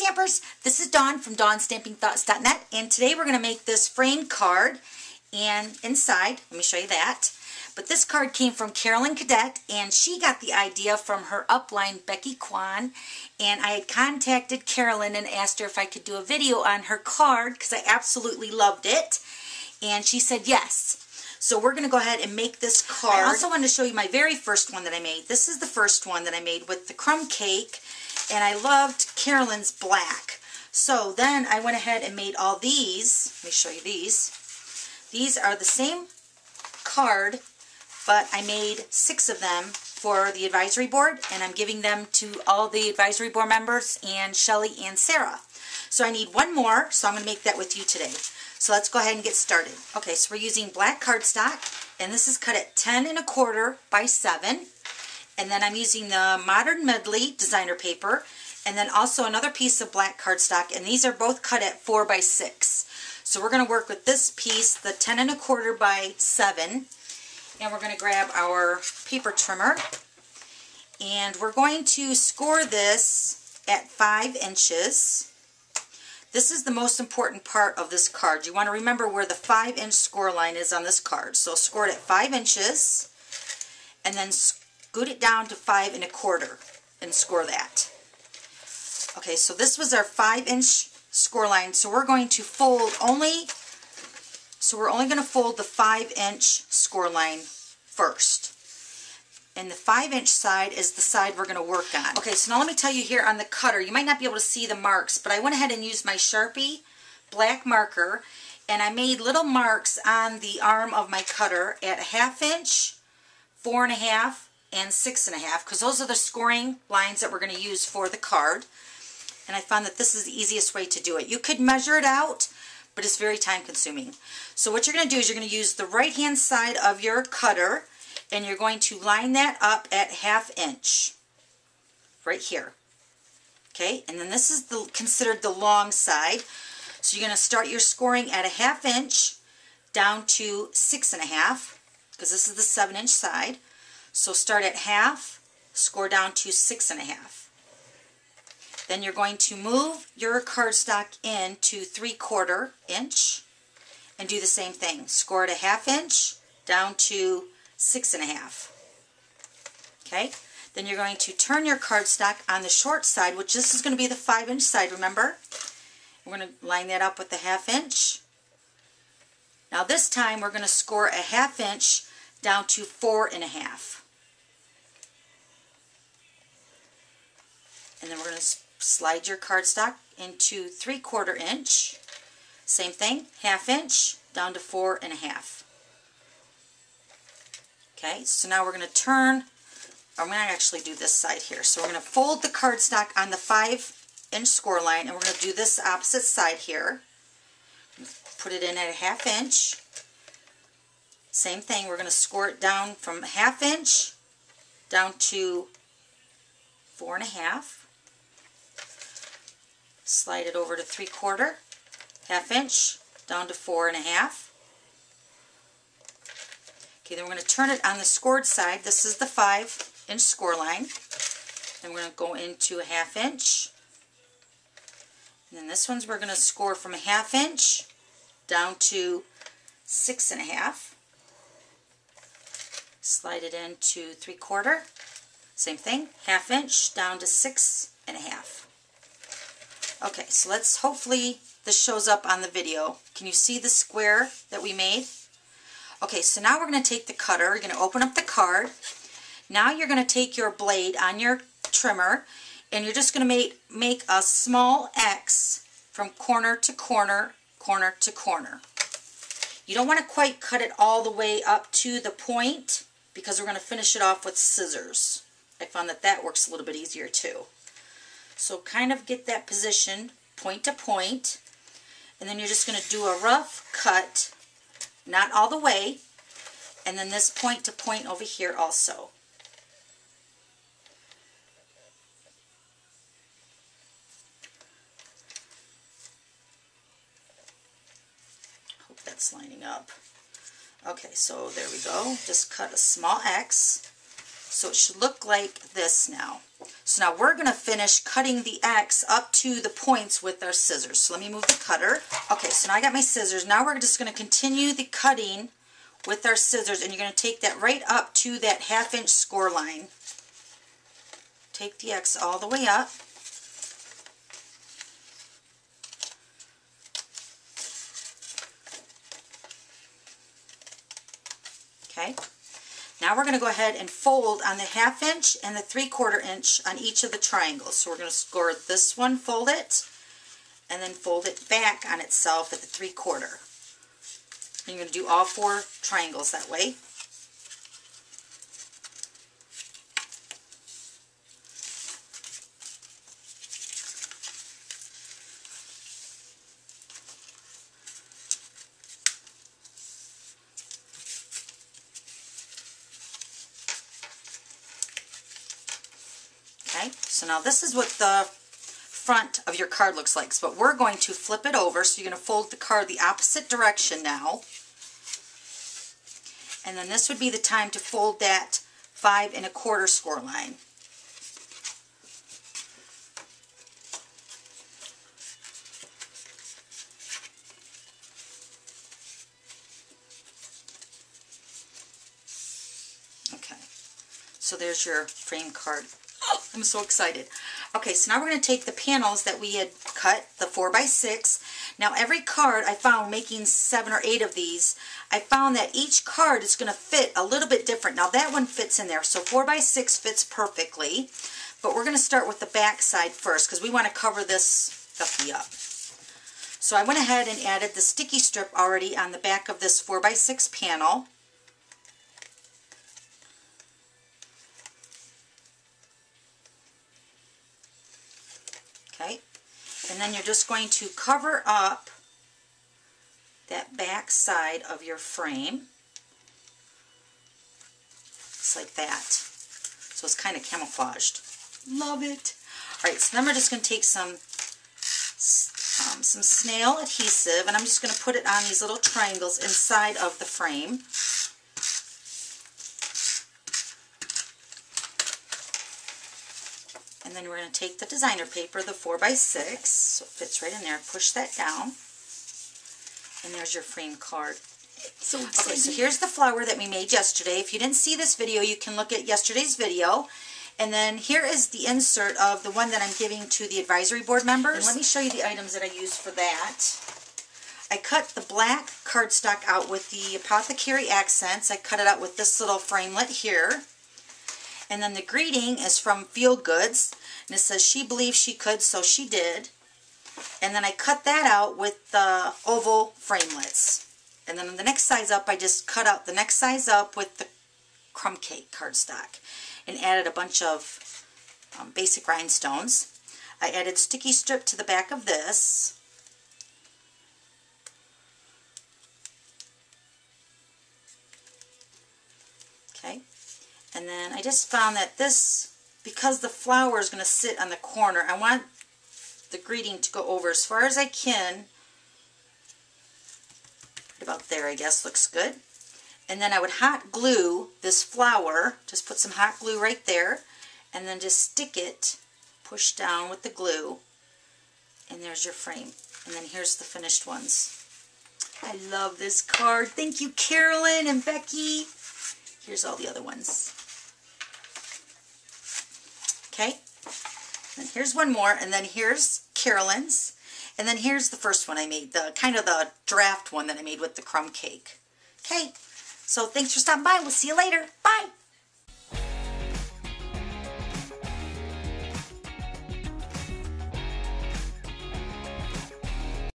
Stampers, this is Dawn from DawnStampingThoughts.net, and today we're going to make this framed card. And inside, let me show you that. But this card came from Carolyn Cadet, and she got the idea from her upline, Becky, Kwan. And I had contacted Carolyn and asked her if I could do a video on her card because I absolutely loved it. And she said yes. So we're going to go ahead and make this card. I also wanted to show you my very first one that I made. This is the first one that I made with the crumb cake. And I loved Carolyn's black. So then I went ahead and made all these. Let me show you these. These are the same card, but I made 6 of them for the advisory board, and I'm giving them to all the advisory board members and Shelly and Sarah. So I need one more, so I'm going to make that with you today. So let's go ahead and get started. Okay, so we're using black cardstock, and this is cut at 10 1/4 by 7. And then I'm using the Modern Medley designer paper, and then also another piece of black cardstock, and these are both cut at 4 by 6. So we're going to work with this piece, the 10 1/4 by 7, and we're going to grab our paper trimmer, and we're going to score this at 5 inches. This is the most important part of this card. You want to remember where the 5-inch score line is on this card. So score it at 5 inches, and then scoot it down to 5 1/4 and score that. Okay, so this was our 5-inch score line. So we're going to fold only, we're only going to fold the 5-inch score line first. And the 5-inch side is the side we're going to work on. Okay, so now let me tell you here on the cutter, you might not be able to see the marks, but I went ahead and used my Sharpie black marker, and I made little marks on the arm of my cutter at 1/2 inch, 4 1/2, and 6 1/2, because those are the scoring lines that we're going to use for the card. And I found that this is the easiest way to do it. You could measure it out, but it's very time consuming. So what you're going to do is you're going to use the right hand side of your cutter, and you're going to line that up at 1/2 inch right here. Okay, and then this is considered the long side. So you're going to start your scoring at 1/2 inch down to 6 1/2, because this is the 7-inch side. So start at 1/2, score down to 6 1/2. Then you're going to move your cardstock in to 3/4 inch and do the same thing. Score at 1/2 inch down to 6 1/2. Okay, then you're going to turn your cardstock on the short side, which this is going to be the 5-inch side, remember? We're going to line that up with the 1/2 inch. Now this time we're going to score a 1/2 inch down to 4 1/2. And then we're going to slide your cardstock into 3/4 inch. Same thing, 1/2 inch down to 4 1/2. Okay, so now we're going to turn, I'm going to actually do this side here. So we're going to fold the cardstock on the 5-inch score line, and we're going to do this opposite side here. Put it in at 1/2 inch. Same thing, we're going to score it down from 1/2 inch down to 4 1/2. Slide it over to 3/4, 1/2 inch down to 4 1/2. Okay, then we're going to turn it on the scored side. This is the 5-inch score line. And we're going to go into a 1/2 inch. And then this one's we're going to score from a 1/2 inch down to 6 1/2. Slide it into 3/4. Same thing, 1/2 inch down to 6 1/2. Okay, so let's, hopefully this shows up on the video. Can you see the square that we made? Okay, so now we're going to take the cutter, you're going to open up the card. Now you're going to take your blade on your trimmer, and you're just going to make a small X from corner to corner, corner to corner. You don't want to quite cut it all the way up to the point, because we're going to finish it off with scissors. I found that that works a little bit easier too. So kind of get that position point to point, and then you're just going to do a rough cut, not all the way, and then this point to point over here also. Hope that's lining up. Okay, so there we go. Just cut a small X. So it should look like this now. So now we're going to finish cutting the X up to the points with our scissors. So let me move the cutter. Okay, so now I got my scissors. Now we're just going to continue the cutting with our scissors, and you're going to take that right up to that 1/2 inch score line. Take the X all the way up. Okay. Now we're going to go ahead and fold on the 1/2 inch and the 3/4 inch on each of the triangles. So we're going to score this one, fold it, and then fold it back on itself at the 3/4. And you're going to do all 4 triangles that way. Okay, so now this is what the front of your card looks like. But we're going to flip it over, so you're going to fold the card the opposite direction now. And then this would be the time to fold that 5 1/4 score line. Okay, so there's your frame card. Oh, I'm so excited. Okay, so now we're going to take the panels that we had cut, the 4x6. Now every card I found, making 7 or 8 of these, I found that each card is going to fit a little bit different. Now that one fits in there, so 4x6 fits perfectly. But we're going to start with the back side first, because we want to cover this guppy up. So I went ahead and added the sticky strip already on the back of this 4x6 panel. Okay, and then you're just going to cover up that back side of your frame, just like that. So it's kind of camouflaged. Love it. All right, so then we're just going to take some snail adhesive, and I'm just going to put it on these little triangles inside of the frame. And then we're going to take the designer paper, the 4x6, so it fits right in there. Push that down. And there's your frame card. So exciting. Okay, so here's the flower that we made yesterday. If you didn't see this video, you can look at yesterday's video. And then here is the insert of the one that I'm giving to the advisory board members. And let me show you the items that I used for that. I cut the black cardstock out with the apothecary accents. I cut it out with this little framelit here. And then the greeting is from Feel Goods. And it says, she believed she could, so she did. And then I cut that out with the oval framelits. And then on the next size up, I just cut out the next size up with the crumb cake cardstock. And added a bunch of basic rhinestones. I added sticky strip to the back of this. Okay. And then I just found that this, because the flower is going to sit on the corner, I want the greeting to go over as far as I can. Right about there, I guess, looks good. And then I would hot glue this flower, just put some hot glue right there, and then just stick it, push down with the glue, and there's your frame. And then here's the finished ones. I love this card. Thank you, Carolyn and Becky. Here's all the other ones. Okay, and here's one more, and then here's Carolyn's, and then here's the first one I made, the kind of the draft one that I made with the crumb cake. Okay, so thanks for stopping by. We'll see you later.